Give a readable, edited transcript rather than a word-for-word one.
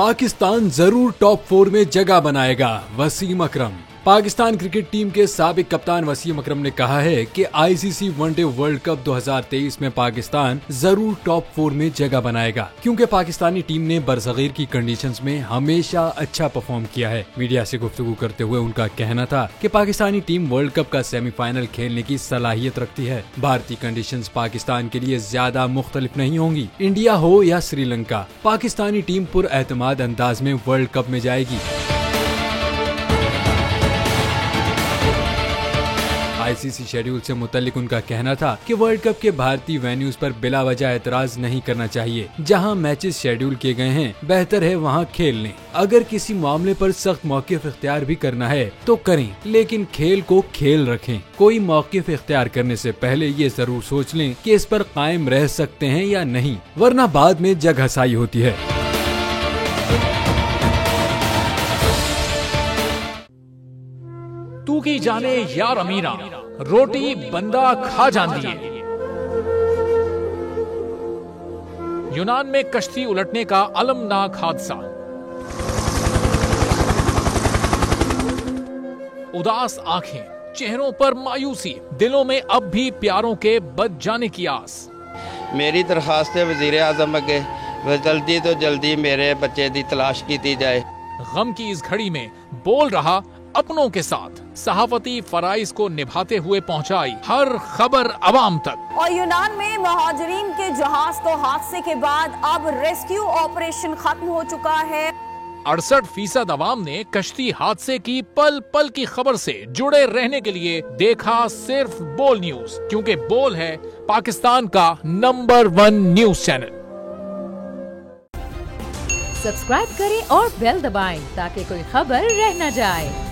पाकिस्तान जरूर टॉप 4 में जगह बनाएगा, वसीम अकरम। पाकिस्तान क्रिकेट टीम के साबिक कप्तान वसीम अकरम ने कहा है कि आईसीसी वनडे वर्ल्ड कप 2023 में पाकिस्तान जरूर टॉप 4 में जगह बनाएगा, क्योंकि पाकिस्तानी टीम ने बरसगीर की कंडीशंस में हमेशा अच्छा परफॉर्म किया है। मीडिया से गुफ्तगू करते हुए उनका कहना था कि पाकिस्तानी टीम वर्ल्ड कप का सेमीफाइनल खेलने की सलाहियत रखती है। भारतीय कंडीशंस पाकिस्तान के लिए ज्यादा मुख्तलिफ नहीं होंगी। इंडिया हो या श्रीलंका, पाकिस्तानी टीम पुरएतमाद अंदाज में वर्ल्ड कप में जाएगी। आईसीसी शेड्यूल से मुतालिक उनका कहना था कि वर्ल्ड कप के भारतीय वेन्यूज पर बिला वजह एतराज नहीं करना चाहिए। जहां मैचेस शेड्यूल किए गए हैं, बेहतर है वहां खेल लें। अगर किसी मामले पर सख्त मौक़िफ़ इख्तियार भी करना है तो करें, लेकिन खेल को खेल रखें। कोई मौक़िफ़ इख्तियार करने से पहले ये जरूर सोच लें कि इस पर कायम रह सकते हैं या नहीं, वरना बाद में जगहसाई होती है। तू की जाने यार अमीरा, रोटी बंदा खा जाती है। यूनान में कश्ती उलटने का अलमनाक हादसा। उदास आंखें, चेहरों पर मायूसी, दिलों में अब भी प्यारों के बच जाने की आस। मेरी दरखास्त है वजीर आजम अगे, जल्दी तो जल्दी मेरे बच्चे की तलाश की जाए। गम की इस घड़ी में बोल रहा अपनों के साथ, सहाफती फराइज को निभाते हुए पहुंचाई हर खबर अवाम तक। और यूनान में मुहाजिरीन के जहाज को हादसे के बाद अब रेस्क्यू ऑपरेशन खत्म हो चुका है। 68% अवाम ने कश्ती हादसे की पल पल की खबर से जुड़े रहने के लिए देखा सिर्फ बोल न्यूज, क्योंकि बोल है पाकिस्तान का नंबर 1 न्यूज चैनल। सब्सक्राइब करें और बेल दबाएं ताकि कोई खबर रह न जाए।